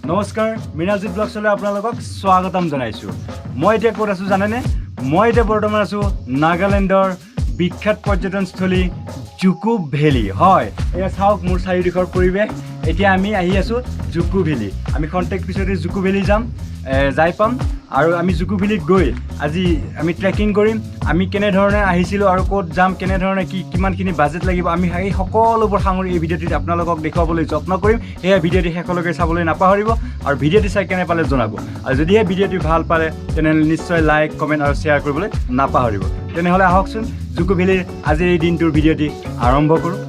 নমস্কাৰ মিনাজিত ব্লগছলৈ আপোনালোকক স্বাগতম জনাইছো মই এতিয়া ক'ত আছো জানেনে মই এতিয়া বৰ্তমান আছো নাগালেণ্ডৰ বিখ্যাত পৰ্যটনস্থলী জুকো ভেলী হয় এয়া চাওক মোৰ চাৰিওদিশৰ পৰিৱেশ এতিয়া আমি আহি আছো জুকো ভেলী আমি কন্টেক্ট পিছতে জুকো ভেলী যাম যাই পাম আৰু আমি জুকো ভেলীত গৈ আজি আমি ট্ৰেকিং কৰিম আমি কেনে ধৰণে আহিছিলো আৰু ক'ত যাম কেনে ধৰণে কিমানখিনি বাজেট লাগিব আমি এই সকলোবোৰ সাঙুৰি এই ভিডিঅ'টিত আপোনালোকক দেখুৱাবলৈ যত্ন কৰিম এই ভিডিঅ'টি শেষলৈকে চাবলৈ নাপাহৰিব আৰু ভিডিঅ'টি চাই কেনে পালে জনাব আৰু যদি এই ভিডিঅ'টি ভাল পালে তেনেহ'লে নিশ্চয় লাইক কমেণ্ট আৰু শ্বেয়াৰ কৰিবলৈ নাপাহৰিব তেনেহ'লে আহকচোন জুকো ভেলীৰ আজিৰ এই দিনটোৰ ভিডিঅ'টি আৰম্ভ কৰোঁ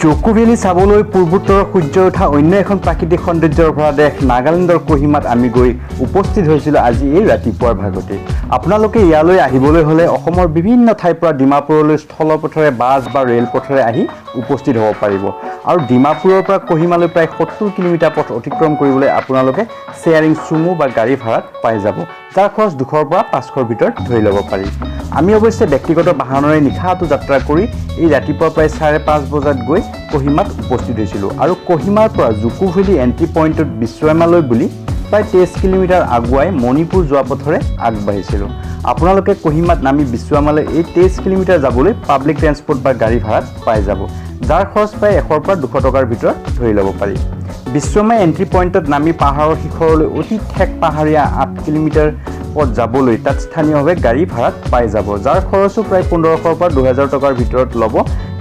জুকো ভেলী চাবলৈ পূৰ্বোত্তৰৰ সূৰ্য উঠা অন্য এখন প্ৰাকৃতিক সৌন্দৰ্যৰ ভৰা দেশ নাগালেণ্ডৰ কোহিমাত আমি গৈ উপস্থিত হৈছিলোঁ আজি এই ৰাতিপুৱাৰ ভাগতে আপোনালোকে ইয়ালৈ আহিবলৈ হ'লে অসমৰ বিভিন্ন ঠাইৰ পৰা ডিমাপুৰলৈ স্থলপথেৰে বাছ বা ৰেলপথেৰে আহি উপস্থিত হ'ব পাৰিব আৰু ডিমাপুৰৰ পৰা কোহিমালৈ প্ৰায় 70 কিলোমিটাৰ পথ অতিক্ৰম কৰিবলৈ আপোনালোকে শ্বেয়াৰিং চুমু বা গাড়ী ভাড়াত পাই যাব যাৰ খৰচ 200ৰ পৰা 500ৰ ভিতৰত ধৰি ল'ব পাৰি আমি অৱশ্যে ব্যক্তিগত বাহনেৰে নিশাটো যাত্ৰা কৰি এই ৰাতিপুৱা প্ৰায় 5:30 বজাত গৈ কোহিমাত উপস্থিত হৈছিলোঁ আৰু কোহিমাৰ পৰা জুকো ভেলী এণ্ট্ৰি পইণ্টত বিশ্বমালৈ বুলি প্ৰায় 23 কিলোমিটাৰ আগুৱাই মণিপুৰ যোৱা পথৰে আগবাঢ়িছিলোঁ আপোনালোকে কোহিমাত নামি বিশ্বমালৈ এই 23 কিলোমিটাৰ যাবলৈ পাব্লিক ট্ৰেন্সপৰ্ট বা গাড়ী ভাড়াত পাই যাব যাৰ খৰচ প্ৰায় 100ৰ পৰা 200 টকাৰ ভিতৰত ধৰি ল'ব পাৰি বিশ্বমাই এণ্ট্ৰি পইণ্টত নামি পাহাৰৰ শিখৰলৈ অতি ঠেক পাহাৰীয়া 8 কিলোমিটাৰ পথ যাবলৈ তাত স্থানীয়ভাৱে গাড়ী ভাড়াত পাই যাব যাৰ খৰচো প্ৰায় 1500ৰ পৰা 2000 টকাৰ ভিতৰত ল'ব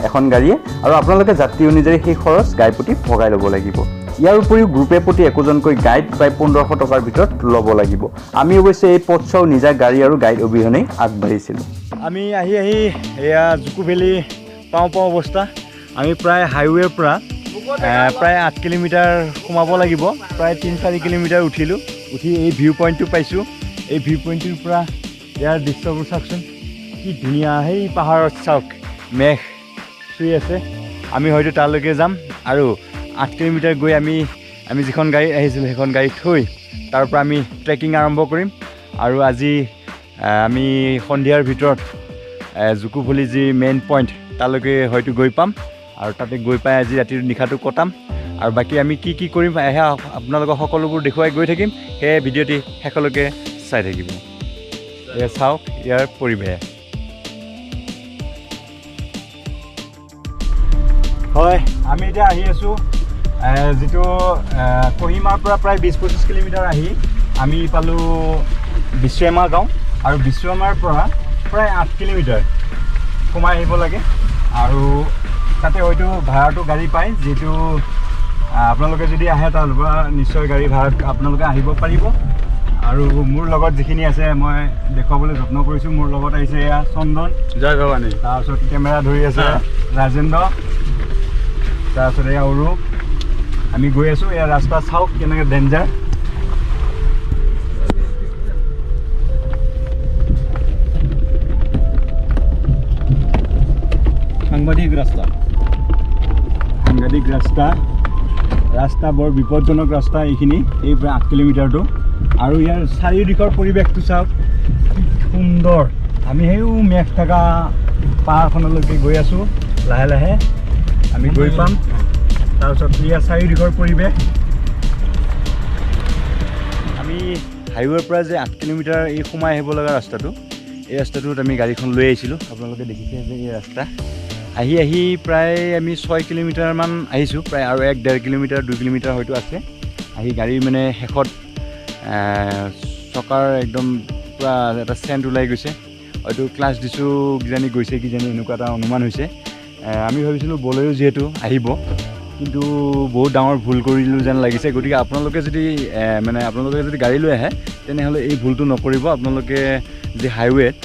এখন গাড়ীয়ে আৰু আপোনালোকে যাত্ৰী অনুযায়ী সেই খৰচ গাইপতি ভগাই ল'ব লাগিব ইয়াৰ উপৰিও গ্ৰুপে প্ৰতি একোজনকৈ গাইড প্ৰায় 1500 টকাৰ ভিতৰত ল'ব লাগিব আমি অৱশ্যে এই পথছোৱাও নিজা গাড়ী আৰু গাইড অবিহনেই আগবাঢ়িছিলোঁ আমি আহি এয়া জুকো ভেলী পাওঁ অৱস্থা আমি প্ৰায় হাইৱেৰ পৰা প্ৰায় 8 কিলোমিটাৰ সোমাব লাগিব প্ৰায় 3-4 কিলোমিটাৰ উঠিলোঁ উঠি এই ভিউ পইণ্টটো পাইছোঁ এই ভিউ পইণ্টটোৰ পৰা ইয়াৰ দৃশ্যবোৰ চাওকচোন কি ধুনীয়া সেই পাহাৰত চাওক মেঘ চুই আছে আমি হয়তো তালৈকে যাম আৰু 8 কিলোমিটাৰ গৈ আমি যিখন গাড়ী আহিছিলোঁ সেইখন গাড়ী থৈ তাৰ পৰা আমি ট্ৰেকিং আৰম্ভ কৰিম আৰু আজি আমি সন্ধিয়াৰ ভিতৰত জুকো ভেলী যি মেইন পইণ্ট তালৈকে হয়তো গৈ পাম আৰু তাতে গৈ পাই আজি ৰাতিৰ নিশাটো কটাম আৰু বাকী আমি কি কৰিম আপোনালোকক সকলোবোৰ দেখুৱাই গৈ থাকিম সেই ভিডিঅ'টি শেষলৈকে চাই থাকিব এয়া চাওক ইয়াৰ পৰিৱেশ হয় আমি এতিয়া আহি আছোঁ যিটো কোহিমাৰ পৰা প্ৰায় 20-25 কিলোমিটাৰ আহি আমি পালোঁ বিশ্বমা গাঁও আৰু বিশ্বমাৰ পৰা প্ৰায় 8 কিলোমিটাৰ সোমাই আহিব লাগে আৰু তাতে হয়তো ভাড়াটো গাড়ী পায় যিটো আপোনালোকে যদি আহে তাৰ পৰা নিশ্চয় গাড়ী ভাড়াত আপোনালোকে আহিব পাৰিব আৰু মোৰ লগত যিখিনি আছে মই দেখুৱাবলৈ যত্ন কৰিছোঁ মোৰ লগত আহিছে এয়া চন্দন জয় ভৱানী তাৰপিছত কেমেৰা ধৰি আছে ৰাজেন্দ্ৰ তাৰপিছত এয়া অৰূপ আমি গৈ আছোঁ এয়া ৰাস্তা চাওক কেনেকৈ ডেঞ্জাৰ সাংঘাতিক ৰাস্তা বৰ বিপদজনক ৰাস্তা এইখিনি এই প্ৰায় 8 কিলোমিটাৰটো আৰু ইয়াৰ চাৰিওদিশৰ পৰিৱেশটো চাওক কি সুন্দৰ আমি সেই মেঘ থকা পাহাৰখনলৈকে গৈ আছোঁ লাহে লাহে আমি গৈ পাম তাৰপিছত ইয়াৰ চাৰিওদিশৰ পৰিৱেশ আমি হাইৱেৰ পৰা যে 8 কিলোমিটাৰ এই সোমাই আহিব লগা ৰাস্তাটো এই ৰাস্তাটোত আমি গাড়ীখন লৈ আহিছিলোঁ আপোনালোকে দেখিছে যে এই ৰাস্তা আহি প্ৰায় আমি 6 কিলোমিটাৰমান আহিছোঁ প্ৰায় আৰু 1-1.5 কিলোমিটাৰ 2 কিলোমিটাৰ হয়তো আছে আহি গাড়ী মানে শেষত চকাৰ একদম পূৰা এটা চেণ্ট ওলাই গৈছে হয়তো ক্লাছ দিছোঁ গৈছে কিজানি এনেকুৱা এটা অনুমান হৈছে আমি ভাবিছিলোঁ বলেৰো যিহেতু আহিব কিন্তু বহুত ডাঙৰ ভুল কৰিলোঁ যেন লাগিছে গতিকে আপোনালোকে যদি গাড়ী লৈ আহে তেনেহ'লে এই ভুলটো নকৰিব আপোনালোকে যি হাইৱেত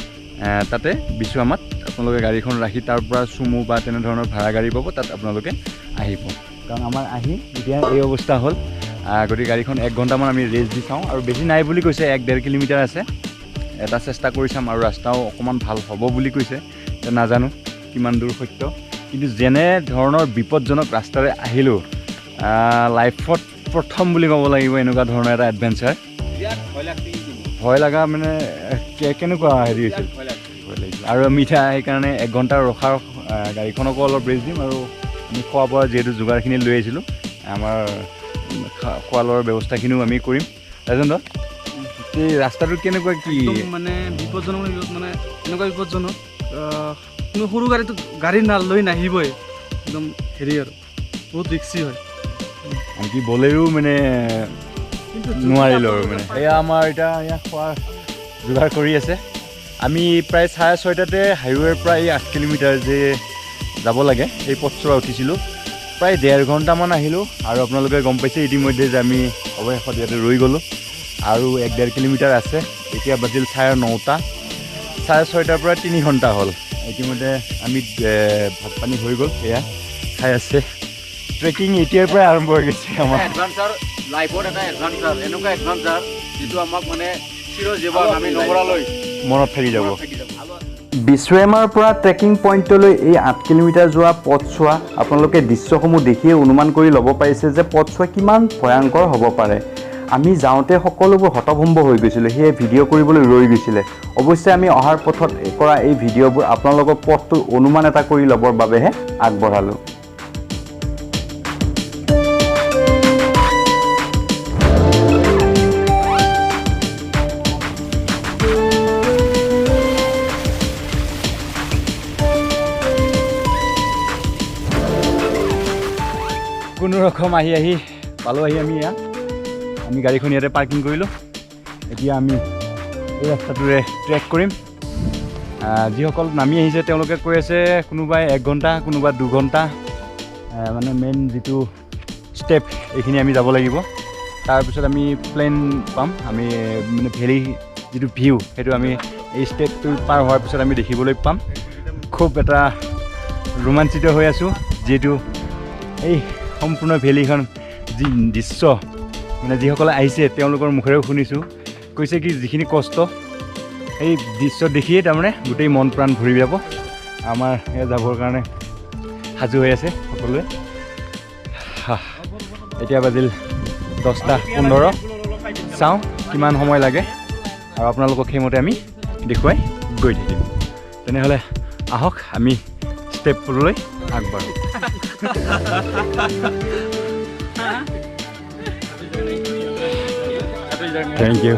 তাতে বিশ্বমাত আপোনালোকে গাড়ীখন ৰাখি তাৰ পৰা চুমু বা তেনেধৰণৰ ভাড়া গাড়ী পাব তাত আপোনালোকে আহিব কাৰণ আমাৰ আহি এতিয়া এই অৱস্থা হ'ল গতিকে গাড়ীখন 1 ঘণ্টামান আমি ৰেষ্ট দি চাওঁ আৰু বেছি নাই বুলি কৈছে 1-1.5 কিলোমিটাৰ আছে এটা চেষ্টা কৰি চাম আৰু ৰাস্তাও অকণমান ভাল হ'ব বুলি কৈছে নাজানো কিমান দূৰ সত্য কিন্তু যেনে ধৰণৰ বিপদজনক ৰাস্তাৰে আহিলোঁ লাইফত প্ৰথম বুলি ক'ব লাগিব এনেকুৱা ধৰণৰ এটা এডভেঞ্চাৰ ভয় লগা মানে কেনেকুৱা হেৰি হৈছিল ভয় লাগিছিল আৰু আমি এতিয়া সেইকাৰণে 1 ঘণ্টা ৰখাৰ গাড়ীখনকো অলপ ৰেষ্ট দিম আৰু আমি খোৱা বোৱা যিহেতু যোগাৰখিনি লৈ আহিছিলোঁ আমাৰ খোৱা লোৱাৰ ব্যৱস্থাখিনিও আমি কৰিম ৰাজেন্দ্ৰ এই ৰাস্তাটোত কেনেকুৱা কি মানে বিপদজনক মানে এনেকুৱা বিপদজনক কোনো সৰু গাড়ীটো গাড়ী লৈ নাহিবই একদম হেৰি আৰু বহুত ৰিক্সি হয় আনকি বলেৰো মানে নোৱাৰিলোঁ আৰু মানে এয়া আমাৰ এতিয়া এয়া খোৱা যোগাৰ কৰি আছে আমি প্ৰায় 6:30টাতে হাইৱেৰ পৰা এই 8 কিলোমিটাৰ যে যাব লাগে এই পথছোৱা উঠিছিলোঁ প্ৰায় 1.5 ঘণ্টামান আহিলোঁ আৰু আপোনালোকে গম পাইছে ইতিমধ্যে যে আমি অৱশেষত ইয়াতে ৰৈ গ'লোঁ আৰু 1.5 কিলোমিটাৰ আছে এতিয়া বাজিল 9:30 6:30টাৰ পৰা 3 ঘণ্টা হ'ল ইতিমধ্যে আমি ভাত পানী হৈ গ'ল এয়া খাই আছে ট্ৰেকিং এতিয়াৰ পৰাই আৰম্ভ হৈ গৈছে আমাৰ এডভেঞ্চাৰ লাইফত এটা এডভেঞ্চাৰ এনেকুৱা এডভেঞ্চাৰ যিটো আমাক মানে চিৰজীৱন আমি নমৰালৈ মনত থাকি যাব বিশ্বৱেমাৰ পৰা ট্ৰেকিং পইণ্টলৈ এই 8 কিলোমিটাৰ যোৱা পথছোৱা আপোনালোকে দৃশ্যসমূহ দেখিয়ে অনুমান কৰি ল'ব পাৰিছে যে পথছোৱা কিমান ভয়ংকৰ হ'ব পাৰে আমি যাওঁতে সকলোবোৰ হতভম্ব হৈ গৈছিলোঁ সেয়ে ভিডিঅ' কৰিবলৈ ৰৈ গৈছিলে অৱশ্যে আমি অহাৰ পথত কৰা এই ভিডিঅ'বোৰ আপোনালোকৰ পথটোৰ অনুমান এটা কৰি ল'বৰ বাবেহে আগবঢ়ালোঁ কোনো ৰকম আহি পালোঁ আমি ইয়াত আমি গাড়ীখন ইয়াতে পাৰ্কিং কৰিলোঁ এতিয়া আমি এই ৰাস্তাটোৰে ট্ৰেক কৰিম যিসকল নামি আহিছে তেওঁলোকে কৈ আছে কোনোবাই 1 ঘণ্টা কোনোবা 2 ঘণ্টা মানে মেইন যিটো ষ্টেপ এইখিনি আমি যাব লাগিব তাৰপিছত আমি প্লেন পাম আমি মানে ভেলি যিটো ভিউ সেইটো আমি এই ষ্টেপটো পাৰ হোৱাৰ পিছত আমি দেখিবলৈ পাম খুব এটা ৰোমাঞ্চিত হৈ আছোঁ যিহেতু এই সম্পূৰ্ণ ভেলিখন যি দৃশ্য মানে যিসকলে আহিছে তেওঁলোকৰ মুখেৰেও শুনিছোঁ কৈছে কি যিখিনি কষ্ট এই দৃশ্য দেখিয়ে তাৰমানে গোটেই মন প্ৰাণ ভৰি যাব আমাৰ যাবৰ কাৰণে সাজু হৈ আছে সকলোৱে এতিয়া বাজিল 10:15 চাওঁ কিমান সময় লাগে আৰু আপোনালোকক সেইমতে আমি দেখুৱাই গৈ থাকিম তেনেহ'লে আহক আমি ষ্টেপলৈ আগবাঢ়োঁ Thank you.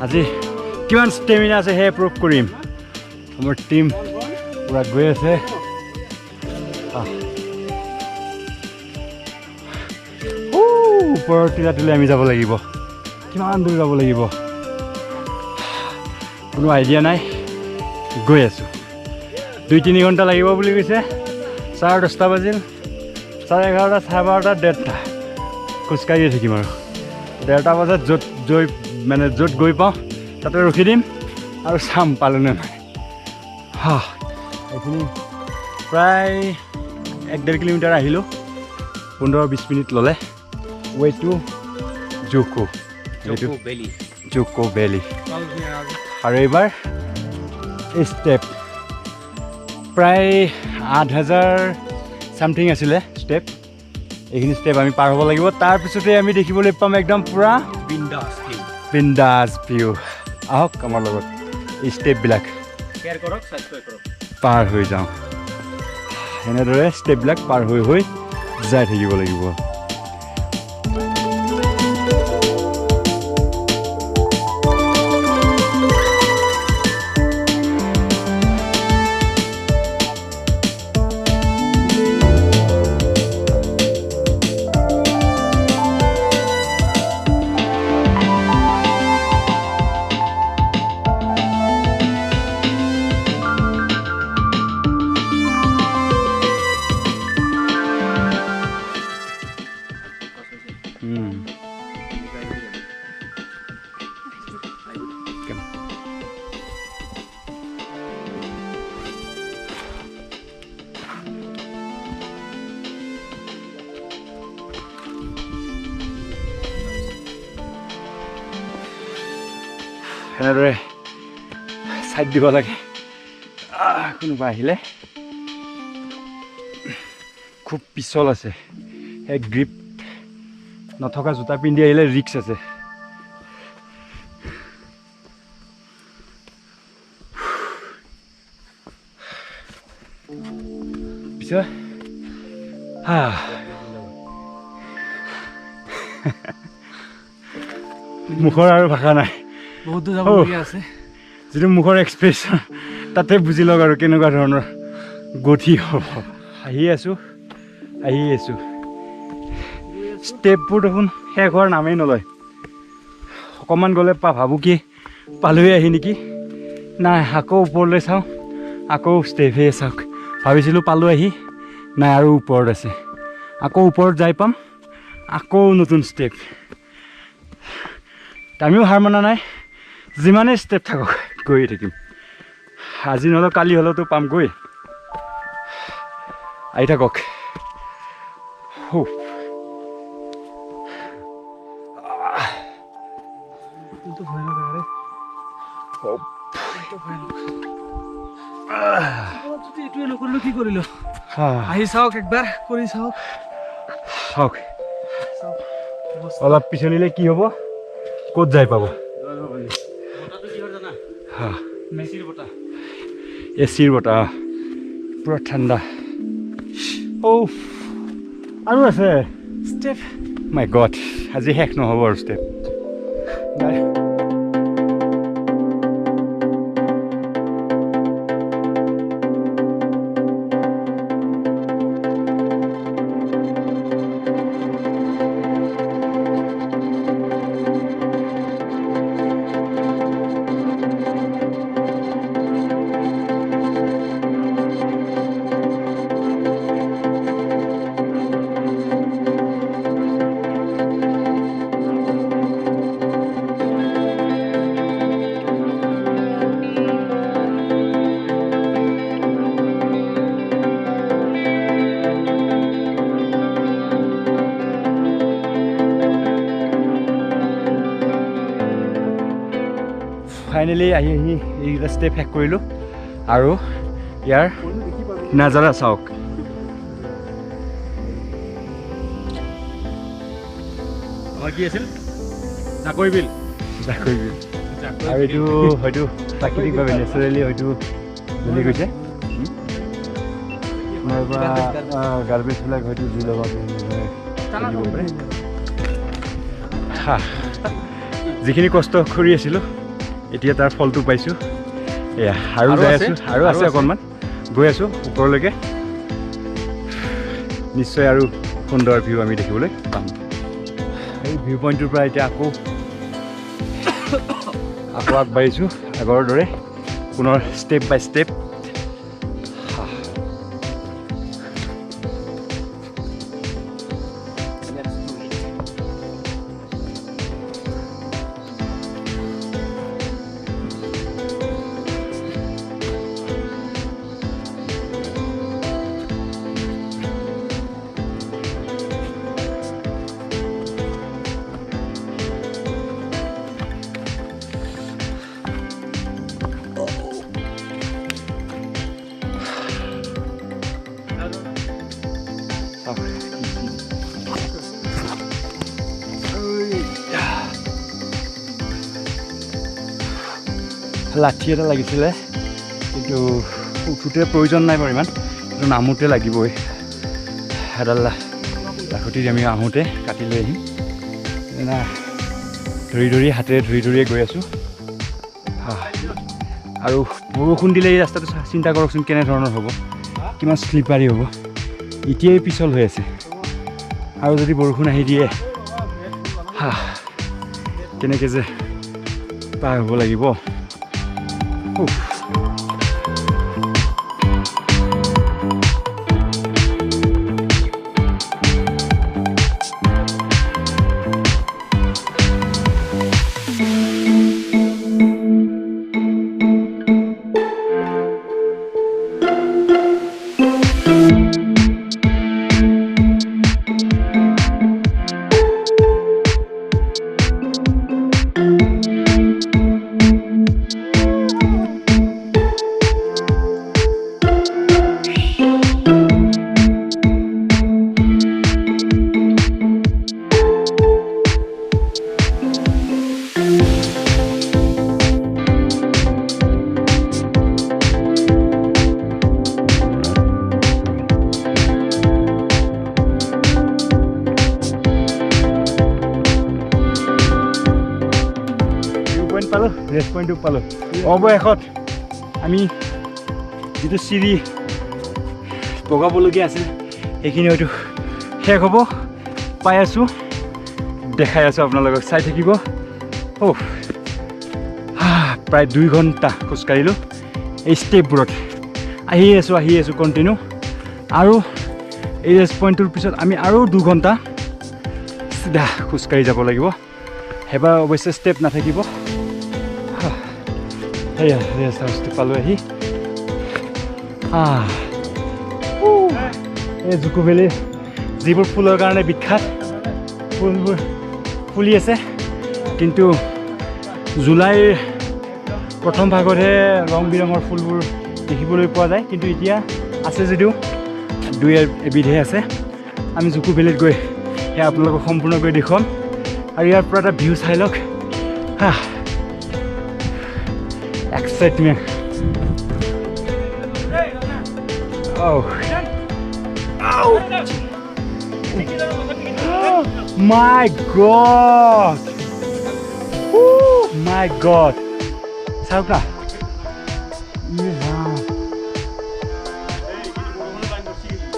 আজি কিমান ষ্টেমিনা আছে সেই প্ৰুভ কৰিম আমাৰ টিম পুৰা গৈ আছে ওপৰৰ টিলাটোলৈ আমি যাব লাগিব কিমান দূৰ যাব লাগিব কোনো আইডিয়া নাই গৈ আছোঁ 2-3 ঘণ্টা লাগিব বুলি কৈছে 10:30 বাজিল 11:30 12:30 1:30 খোজকাঢ়িয়ে থাকিম আৰু 1:30 বজাত য'ত গৈ পাওঁ তাতে ৰখি দিম আৰু চাম পালোনে নাই এইখিনি প্ৰায় 1-1.5 কিলোমিটাৰ আহিলোঁ 15-20 মিনিট ল'লে way to Joko Valley আৰু এইবাৰ ষ্টেপ প্ৰায় 8,000 চামথিং আছিলে ষ্টেপ এইখিনি ষ্টেপ আমি পাৰ হ'ব লাগিব তাৰপিছতে আমি দেখিবলৈ পাম একদম পূৰা বিন্দাছ ভিউ আহক আমাৰ লগত এই ষ্টেপবিলাক শ্বেয়াৰ কৰক ছাবস্ক্ৰাইব কৰক পাৰ হৈ যাওঁ এনেদৰে ষ্টেপবিলাক পাৰ হৈ যাই থাকিব লাগিব এনেদৰে ছাইড দিব লাগে কোনোবা আহিলে খুব পিছল আছে সেই গ্ৰিপ নথকা জোতা পিন্ধি আহিলে ৰিক্স আছে। পিছে মুখৰ আৰু ভাষা নাই, বহুত দূৰ যাবলগীয়া আছে। যিটো মুখৰ এক্সপ্ৰেশ্যন তাতে বুজি লওক আৰু কেনেকুৱা ধৰণৰ গতি হ'ব। আহি আছোঁ ষ্টেপবোৰ দেখোন শেষ হোৱাৰ নামেই নলয়। অকণমান গ'লে ভাবোঁ কি পালোৱে আহি নেকি, নাই আকৌ ওপৰলৈ চাওঁ, আকৌ ষ্টেপহে চাওক। ভাবিছিলোঁ পালোঁ আহি, নাই আৰু ওপৰত আছে, আকৌ ওপৰত যাই পাম, আকৌ নতুন ষ্টেপ। আমিও হাৰ মনা নাই, যিমানেই ষ্টেপ থাকক গৈয়ে থাকিম। আজি নহ'লেও কালি হ'লেওতো পামগৈ। আহি থাকক। এইটোৱে নকৰিলো কি কৰিলো, আহি চাওক একবাৰ, কৰি চাওক। চাওক অলপ পিছলিলে কি হ'ব, ক'ত যাই পাব। এচিৰ বতাহ পুৰা ঠাণ্ডা। আৰু আছে ষ্টেপ। মাই গড, আজি শেষ নহ'ব আৰু ষ্টেপ। ফাইনেলি আহি এইকেইটা ষ্টেপ শেষ কৰিলোঁ। আৰু ইয়াৰ নাজাৰা চাওক। কি আছিল? জাকৈ বিল। আৰু এইটো হয়তো প্ৰাকৃতিকভাৱে নেচাৰেলি হয়তো জ্বলি গৈছে। গাৰ্বেজবিলাক হয়তো জুই লগাব পাৰে। যিখিনি কষ্ট কৰি আছিলোঁ এতিয়া তাৰ ফলটো পাইছোঁ। এয়া আৰু যাই আছোঁ, আৰু আছে অকণমান, গৈ আছোঁ ওপৰলৈকে। নিশ্চয় আৰু সুন্দৰ ভিউ আমি দেখিবলৈ পাম। এই ভিউ পইণ্টটোৰ পৰা এতিয়া আকৌ আগবাঢ়িছোঁ আগৰ দৰে, পুনৰ ষ্টেপ বাই ষ্টেপ। লাঠি এটা লাগিছিলে, কিন্তু উঠোতে প্ৰয়োজন নাই বাৰু ইমান, কিন্তু নামোতে লাগিবই। এডাল লাখুটি আমি আহোঁতে কাটি লৈ আহিম। হাতেৰে ধৰি ধৰিয়ে গৈ আছোঁ। আৰু বৰষুণ দিলে এই ৰাস্তাটো চিন্তা কৰকচোন কেনেধৰণৰ হ'ব, কিমান শ্লিপাৰী হ'ব। এতিয়াই পিছল হৈ আছে, আৰু যদি বৰষুণ আহি দিয়ে কেনেকৈ যে পাৰ হ'ব লাগিব। পালোঁ ৰেষ্ট পইণ্টটো পালোঁ অৱশেষত আমি যিটো চিৰি বগাবলগীয়া আছিল সেইখিনি হয়তো শেষ হ'ব পাই আছোঁ দেখাই আছোঁ আপোনালোকক চাই থাকিব প্ৰায় 2 ঘণ্টা খোজকাঢ়িলোঁ এই ষ্টেপবোৰত আহি আছোঁ কণ্টিনিউ আৰু এই ৰেষ্ট পইণ্টটোৰ পিছত আমি আৰু 2 ঘণ্টা চিধা খোজকাঢ়ি যাব লাগিব সেইবাৰ অৱশ্যে ষ্টেপ নাথাকিব সেয়া ৰেষ্ট হাউচটো পালোঁ আহি এই জুকো ভেলী যিবোৰ ফুলৰ কাৰণে বিখ্যাত ফুলবোৰ ফুলি আছে কিন্তু জুলাইৰ প্ৰথম ভাগতহে ৰং বিৰঙৰ ফুলবোৰ দেখিবলৈ পোৱা যায় কিন্তু এতিয়া আছে যদিও 2 এবিধহে আছে আমি জুকো ভেলীত গৈ সেয়া আপোনালোকক সম্পূৰ্ণকৈ দেখুৱাম আৰু ইয়াৰ পৰা এটা ভিউ চাই লওক excitement My God! My God! চাওক না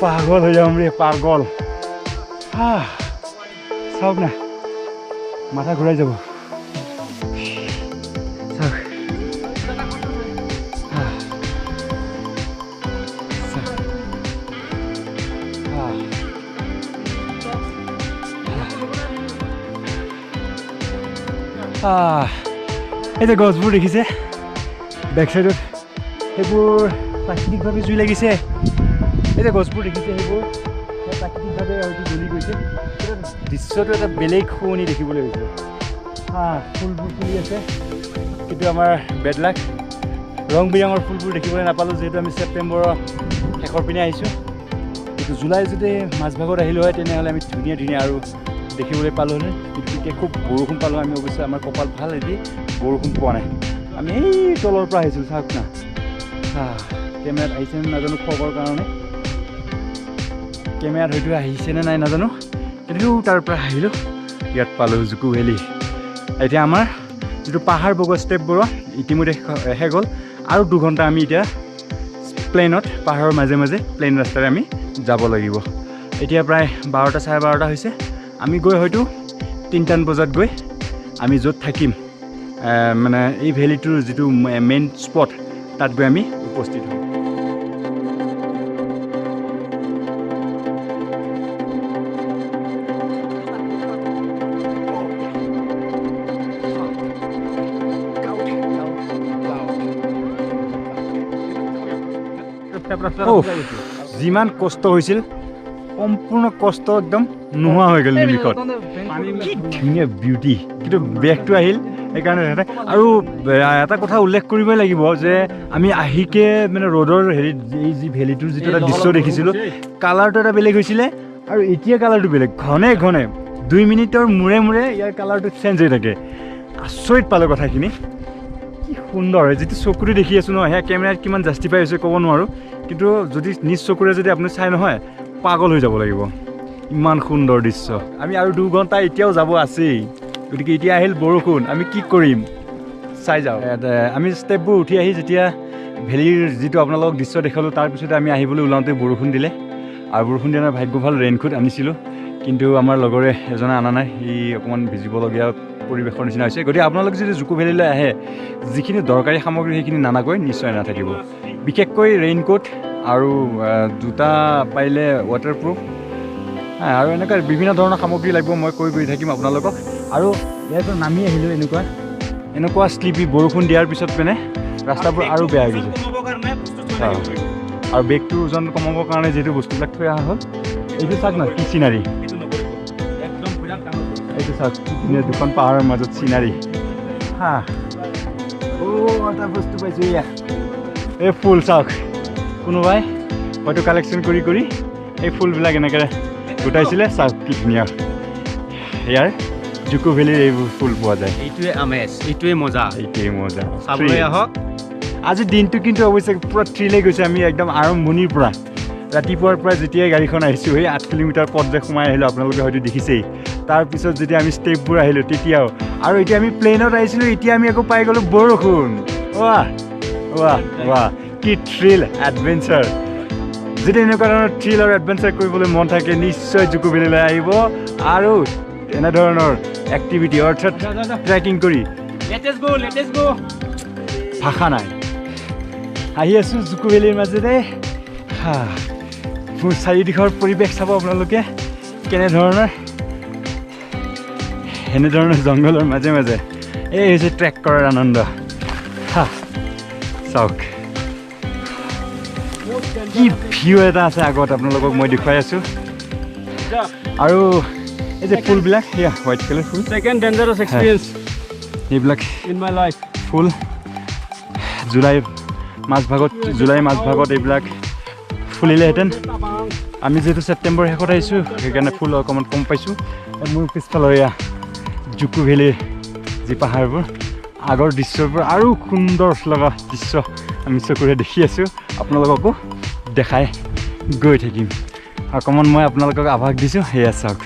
পাগল হৈ যাম ৰে পাগল চাওক না মাথা ঘূৰাই যাব চাওক এই যে গছবোৰ দেখিছে বেক চাইডত সেইবোৰ প্ৰাকৃতিকভাৱে জুই লাগিছে এই যে গছবোৰ দেখিছে সেইবোৰ প্ৰাকৃতিকভাৱে হয়তো জ্বলি গৈছে দৃশ্যটো এটা বেলেগ শুৱনি দেখিবলৈ হৈছে ফুলবোৰ ফুলি আছে কিন্তু আমাৰ বেড লাক ৰং বিৰঙৰ ফুলবোৰ দেখিবলৈ নাপালোঁ যিহেতু আমি ছেপ্টেম্বৰৰ শেষৰ পিনে আহিছোঁ কিন্তু জুলাই যদি মাজভাগত আহিলোঁ হয় তেনেহ'লে আমি ধুনীয়া আৰু দেখিবলৈ পালোঁ কিন্তু এতিয়া খুব বৰষুণ পালোঁ আমি অৱশ্যে আমাৰ কপাল ভাল এটি বৰষুণ পোৱা নাই আমি এই তলৰ পৰা আহিছিলোঁ চাওক না কেমেৰাত আহিছে নে নাজানো খবৰ কাৰণে কেমেৰাত হয়তো আহিছেনে নাই নাজানো কিন্তু তাৰ পৰা আহিলোঁ ইয়াত পালোঁ জুকো ভেলী এতিয়া আমাৰ যিটো পাহাৰ বগোৱা ষ্টেপবোৰ ইতিমধ্যে শেষ হ'ল আৰু 2 ঘণ্টা আমি এতিয়া প্লেনত পাহাৰৰ মাজে মাজে প্লেন ৰাস্তাৰে আমি যাব লাগিব এতিয়া প্ৰায় 12টা চাৰে 12টা হৈছে আমি গৈ হয়তো 3টামান বজাত গৈ আমি য'ত থাকিম মানে এই ভেলীটোৰ যিটো মেইন স্পট তাত গৈ আমি উপস্থিত হ'ম যিমান কষ্ট হৈছিল সম্পূৰ্ণ কষ্ট একদম নোহোৱা হৈ গ'ল নিমিষত কি ধুনীয়া বিউটি কিন্তু বেগটো আহিল সেইকাৰণে আৰু এটা কথা উল্লেখ কৰিবই লাগিব যে আমি আহিকে মানে ৰ'দৰ হেৰিত এই যি ভেলীটোৰ যিটো এটা দৃশ্য দেখিছিলোঁ কালাৰটো এটা বেলেগ হৈছিলে আৰু এতিয়া কালাৰটো বেলেগ ঘনে 2 মিনিটৰ মূৰে ইয়াৰ কালাৰটো চেঞ্জ হৈ থাকে আচৰিত পালোঁ কথাখিনি কি সুন্দৰ হয় যিটো চকুৰে দেখি আছোঁ নহয় সেয়া কেমেৰাত কিমান জাষ্টিফাই হৈছে ক'ব নোৱাৰোঁ কিন্তু যদি নিজ চকুৰে যদি আপুনি চাই নহয় পাগল হৈ যাব লাগিব ইমান সুন্দৰ দৃশ্য আমি আৰু 2 ঘণ্টা এতিয়াও যাব আছেই গতিকে এতিয়া আহিল বৰষুণ আমি কি কৰিম চাই যাওঁ আমি ষ্টেপবোৰ উঠি আহি যেতিয়া ভেলীৰ যিটো আপোনালোকক দৃশ্য দেখালোঁ তাৰপিছতে আমি আহিবলৈ ওলাওঁতে বৰষুণ দিলে আৰু বৰষুণ দিয়াৰ ভাগ্য ভাল ৰেইনকোট আনিছিলোঁ কিন্তু আমাৰ লগৰে এজনে অনা নাই সি অকণমান ভিজিবলগীয়া পৰিৱেশৰ নিচিনা হৈছে গতিকে আপোনালোকে যদি জুকো ভেলীলৈ আহে যিখিনি দৰকাৰী সামগ্ৰী সেইখিনি নানাকৈ নিশ্চয় নাথাকিব বিশেষকৈ ৰেইনকোট আৰু জোতা পাৰিলে ৱাটাৰপ্ৰুফ আৰু এনেকুৱা বিভিন্ন ধৰণৰ সামগ্ৰী লাগিব মই কৈ গৈ থাকিম আপোনালোকক আৰু ইয়াৰ পৰা নামি আহিলোঁ এনেকুৱা শ্লিপি বৰষুণ দিয়াৰ পিছত মানে ৰাস্তাবোৰ আৰু বেয়া হৈ গৈছে আৰু বেগটোৰ ওজন কমাবৰ কাৰণে যিটো বস্তুবিলাক থৈ অহা হ'ল এইটো চাওক না কি চিনাৰী এইটো চাওক দুখন পাহাৰৰ মাজত চিনাৰী এটা বস্তু পাইছোঁ এয়া এই ফুল চাওক কোনোবাই হয়তো কালেকশ্যন কৰি এই ফুলবিলাক এনেকৈ গোটাইছিলে চাওক কি ধুনীয়া ইয়াৰ জুকো ভেলীৰ এইবোৰ ফুল পোৱা যায় এইটোৱে আমেজ এইটোৱে মজা চাবলৈ আহক আজিৰ দিনটো কিন্তু অৱশ্যে পূৰা থ্ৰিলে গৈছে আমি একদম আৰম্ভণিৰ পৰা ৰাতিপুৱাৰ পৰা যেতিয়াই গাড়ীখন আহিছোঁ সেই 8 কিলোমিটাৰ পথ যে সোমাই আহিলোঁ আপোনালোকে হয়তো দেখিছেই তাৰপিছত যেতিয়া আমি ষ্টেপবোৰ আহিলোঁ তেতিয়াও আৰু এতিয়া আমি প্লেনত আহিছিলোঁ, এতিয়া আমি আকৌ পাই গ'লোঁ বৰষুণ। ৱাহ ৱাহ ৱাহ, কি থ্ৰিল এডভেঞ্চাৰ! যদি এনেকুৱা ধৰণৰ থ্ৰিল আৰু এডভেঞ্চাৰ কৰিবলৈ মন থাকে নিশ্চয় জুকো ভেলীলৈ আহিব আৰু এনেধৰণৰ এক্টিভিটি অৰ্থাৎ ট্ৰেকিং কৰি ভাষা নাই আহি আছোঁ জুকো ভেলীৰ মাজেৰে। মোৰ চাৰিওদিশৰ পৰিৱেশ চাব আপোনালোকে কেনেধৰণৰ, এনেধৰণৰ জংঘলৰ মাজে মাজে এই হৈছে ট্ৰেক কৰাৰ আনন্দ। চাওক কি ভিউ এটা আছে আগত, আপোনালোকক মই দেখুৱাই আছোঁ। আৰু এই যে ফুলবিলাক, সেয়া হোৱাইট কালাৰ ফুল, Second dangerous experience এইবিলাক in my life. Full July মাজভাগত এইবিলাক ফুলিলেহেঁতেন। আমি যিহেতু ছেপ্টেম্বৰ শেষত আহিছোঁ সেইকাৰণে ফুল অকণমান কম পাইছোঁ। মোৰ পিছফালৰ এয়া জুকো ভেলীৰ যি পাহাৰবোৰ, আগৰ দৃশ্যবোৰ আৰু সুন্দৰ লগা দৃশ্য আমি চকুৰে দেখি আছোঁ, আপোনালোককো দেখাই গৈ থাকিম। অকণমান মই আপোনালোকক আভাস দিছোঁ, সেয়া চাওক।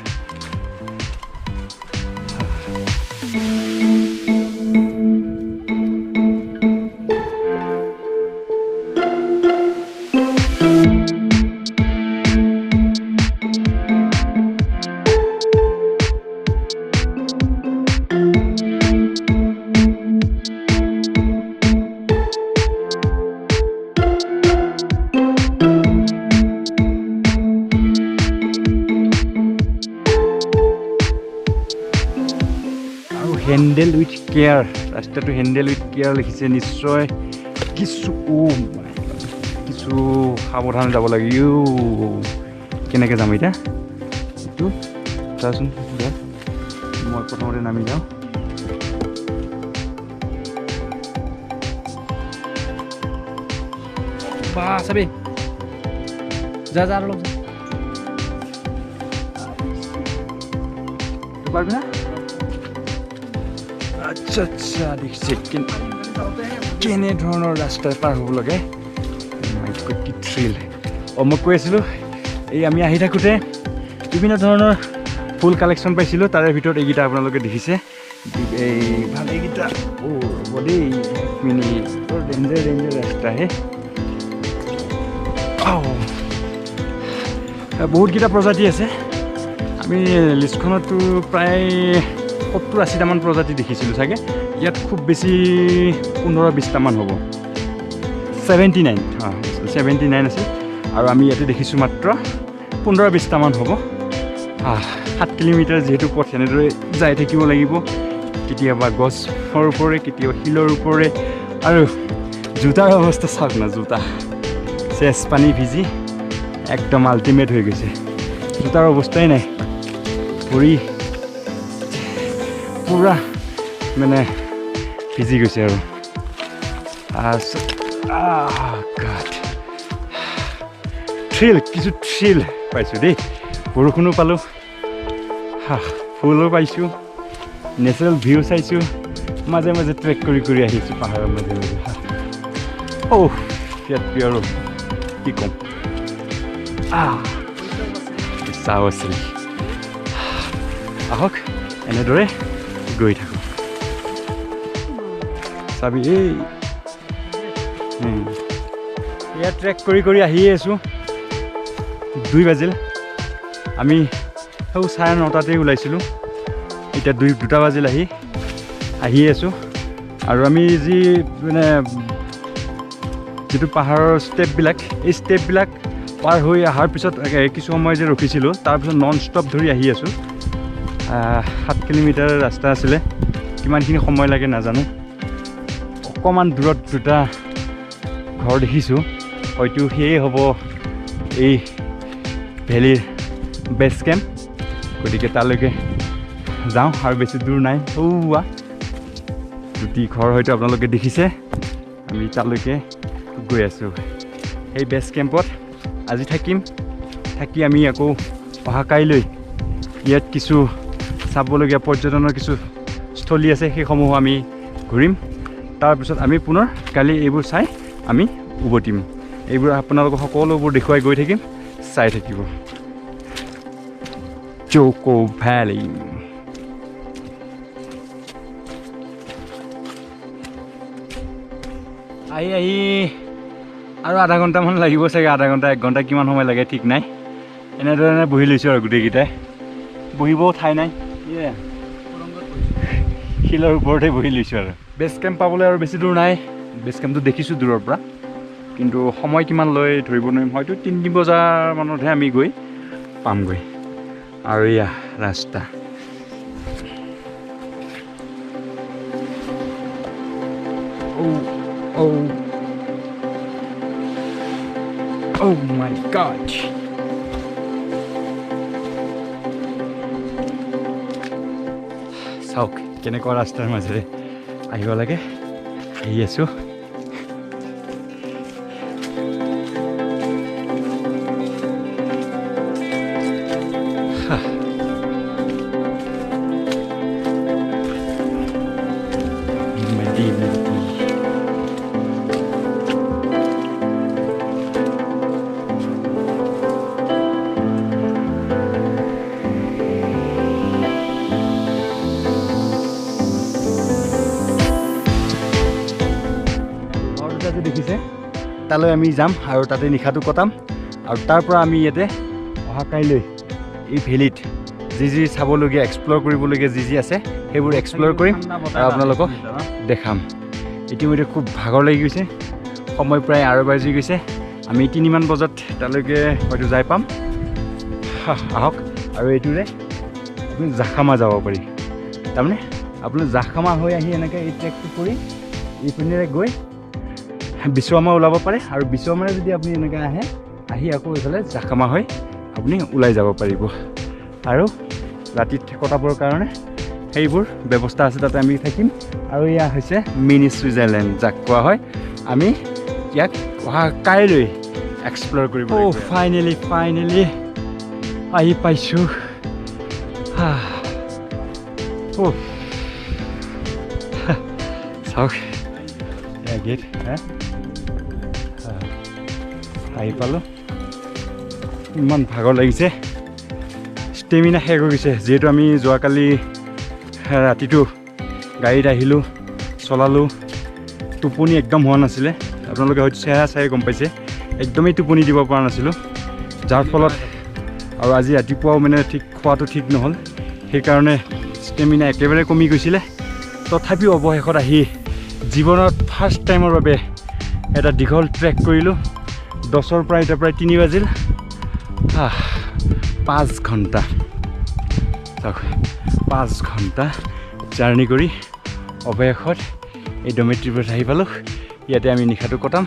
হেণ্ডেল উইথ কেয়াৰ, ৰাস্তাটো হেণ্ডেল উইথ কেয়াৰ লিখিছে। নিশ্চয় কিছু সাৱধানে যাব লাগে। কেনেকৈ যাম এতিয়া এইটো চাচোন, মই প্ৰথমতে নামি যাওঁ। বাহ চাবি যা যা আৰু লগ পাৰবি না? আচ্ছা আচ্ছা, দেখছি কেনে ধৰণৰ ৰাস্তাৰ পাৰ হ'ব লাগে। কি থ্ৰিল! মই কৈ আছিলোঁ, এই আমি আহি থাকোঁতে বিভিন্ন ধৰণৰ ফুল কালেকশ্যন পাইছিলোঁ, তাৰে ভিতৰত এইকেইটা আপোনালোকে দেখিছে। এই ভালে এইকেইটা ৰ'ব দেই, এক মিনিট, বৰ ডেঞ্জাৰ ৰাস্তা হে। বহুতকেইটা প্ৰজাতি আছে। আমি লিষ্টখনতো প্ৰায় 70-80টামান প্ৰজাতি দেখিছিলোঁ চাগে। ইয়াত খুব বেছি 15-20টামান হ'ব। 79 আছে আৰু আমি ইয়াতে দেখিছোঁ মাত্ৰ 15-20টামান হ'ব। 7 কিলোমিটাৰ যিহেতু পথ এনেদৰে যাই থাকিব লাগিব, কেতিয়াবা গছৰ ওপৰে, কেতিয়াবা শিলৰ ওপৰে। আৰু জোতাৰ অৱস্থা চাওক না, জোতা চেচ পানী ভিজি একদম আল্টিমেট হৈ গৈছে। জোতাৰ অৱস্থাই নাই, ভৰি পূৰা মানে ভিজি গৈছে। আৰু কিছু থ্ৰিল পাইছোঁ দেই। বৰষুণো পালোঁ, ফুলো পাইছোঁ, নেচাৰেল ভিউ চাইছোঁ, মাজে মাজে ট্ৰেক কৰি আহিছোঁ পাহাৰৰ মাজে মাজে। ইয়াত আৰু কি ক'ম, চাও আছিল। আহক এনেদৰে গৈ থাকোঁ। চাবি এই ইয়াত ট্ৰেক কৰি আহিয়ে আছোঁ। 2 বাজিল। আমি 9:30 ওলাইছিলোঁ, এতিয়া 2টা বাজিল আহিয়ে আছোঁ। আৰু আমি মানে যিটো পাহাৰৰ ষ্টেপবিলাক, এই ষ্টেপবিলাক পাৰ হৈ অহাৰ পিছত কিছু সময় যে ৰখিছিলোঁ, তাৰপিছত নন ষ্টপ ধৰি আহি আছোঁ। 7 কিলোমিটাৰ ৰাস্তা আছিলে, কিমানখিনি সময় লাগে নাজানো। অকণমান দূৰত 2টা ঘৰ দেখিছোঁ, হয়তো সেয়ে হ'ব এই ভেলীৰ বেছ কেম্প। গতিকে তালৈকে যাওঁ, আৰু বেছি দূৰ নাই। 2টি ঘৰ হয়তো আপোনালোকে দেখিছে। আমি তালৈকে গৈ আছোঁ। সেই বেছ কেম্পত আজি থাকি আমি আকৌ অহা কাইলৈ ইয়াত কিছু চাবলগীয়া পৰ্যটনৰ কিছু স্থলী আছে, সেইসমূহ আমি ঘূৰিম। তাৰপিছত আমি পুনৰ কালি এইবোৰ চাই আমি উভতিম। এইবোৰ আপোনালোকক সকলোবোৰ দেখুৱাই গৈ থাকিম, চাই থাকিব। জুকো ভেলী আহি আৰু আধা ঘণ্টামান লাগিব চাগে, আধা ঘণ্টা 1 ঘণ্টা কিমান সময় লাগে ঠিক নাই। এনেধৰণে বহি লৈছোঁ আৰু গোটেইকেইটাই, বহিবও ঠাই নাই, শিলৰ ওপৰতে বহি লৈছোঁ আৰু। বেছ কেম্প পাবলৈ আৰু বেছি দূৰ নাই, বেছ কেম্পটো দেখিছোঁ দূৰৰ পৰা, কিন্তু সময় কিমান লৈ ধৰিব নোৱাৰিম, হয়তো 3 বজামানতহে আমি গৈ পামগৈ। আৰু এয়া ৰাস্তা, Oh my God! চাওক কেনেকুৱা ৰাস্তাৰ মাজেৰে আহিব লাগে, আহি আছোঁ। দেখিছে, তালৈ আমি যাম আৰু তাতে নিশাটো কটাম, আৰু তাৰ পৰা আমি ইয়াতে অহা কাইলৈ এই ভেলীত যি চাবলগীয়া, এক্সপ্ল'ৰ কৰিবলগীয়া যি আছে সেইবোৰ এক্সপ্ল'ৰ কৰিম আৰু আপোনালোকক দেখাম। ইতিমধ্যে খুব ভাগৰ লাগি গৈছে, সময় প্ৰায় 8 বাজি গৈছে, আমি 3 বজাত তালৈকে হয়তো যাই পাম। আহক, আৰু এইটোৰে আপুনি জাখামা যাব পাৰি, তাৰমানে আপুনি জাখামা হৈ আহি এনেকৈ এই ট্ৰেকটো কৰি এইপিনেৰে গৈ বিশ্বকৰ্মা ওলাব পাৰে, আৰু বিশ্বকৰ্মাৰে যদি আপুনি এনেকৈ আহি আকৌ এইফালে জাখামা হৈ আপুনি ওলাই যাব পাৰিব। আৰু ৰাতিত কটাবৰ কাৰণে সেইবোৰ ব্যৱস্থা আছে, তাতে আমি থাকিম। আৰু এয়া হৈছে মিনি ছুইজাৰলেণ্ড যাক কোৱা হয়। আমি ইয়াক অহা কাইলৈ এক্সপ্ল'ৰ কৰিব। ফাইনেলি আহি পাইছোঁ। চাওক গেট, আহি পালোঁ। ইমান ভাগৰ লাগিছে, ষ্টেমিনা শেষ হৈ গৈছে, যিহেতু আমি যোৱাকালি ৰাতিটো গাড়ীত আহিলোঁ, চলালোঁ, টোপনি একদম হোৱা নাছিলে। আপোনালোকে হয়তো চেহেৰা চাই গম পাইছে, একদমেই টোপনি দিব পৰা নাছিলোঁ, যাৰ ফলত আৰু আজি ৰাতিপুৱাও মানে খোৱাটো ঠিক নহ'ল, সেইকাৰণে ষ্টেমিনা একেবাৰে কমি গৈছিলে। তথাপিও অৱশেষত আহি জীৱনত ফাৰ্ষ্ট টাইমৰ বাবে এটা দীঘল ট্ৰেক কৰিলোঁ। 10ৰ পৰা এতিয়া প্ৰায় 3 বাজিল, 5 ঘণ্টা, 5 ঘণ্টা জাৰ্ণি কৰি অৱশেষত এই ডমেট্ৰিবোৰত আহি পালোঁ। ইয়াতে আমি নিশাটো কটাম,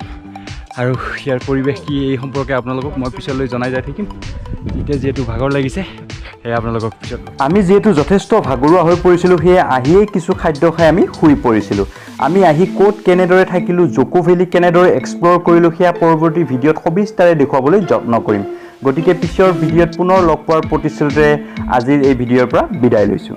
আৰু ইয়াৰ পৰিৱেশ কি এই সম্পৰ্কে আপোনালোকক মই পিছলৈ জনাই যাই থাকিম। এতিয়া যিহেতু ভাগৰ লাগিছে, সেয়া আপোনালোকক পিছত। আমি যিহেতু যথেষ্ট ভাগৰুৱা হৈ পৰিছিলোঁ, সেয়ে আহিয়েই কিছু খাদ্য খাই আমি শুই পৰিছিলোঁ। আমি আহি ক'ত কেনেদৰে থাকিলোঁ, জুকো ভেলী কেনেদৰে এক্সপ্ল'ৰ কৰিলোঁ, সেয়া পৰৱৰ্তী ভিডিঅ'ত সবিস্তাৰে দেখুৱাবলৈ যত্ন কৰিম। গতিকে পিছৰ ভিডিঅ'ত পুনৰ লগ পোৱাৰ প্ৰতিশ্ৰুতিৰে আজিৰ এই ভিডিঅ'ৰ পৰা বিদায় লৈছোঁ।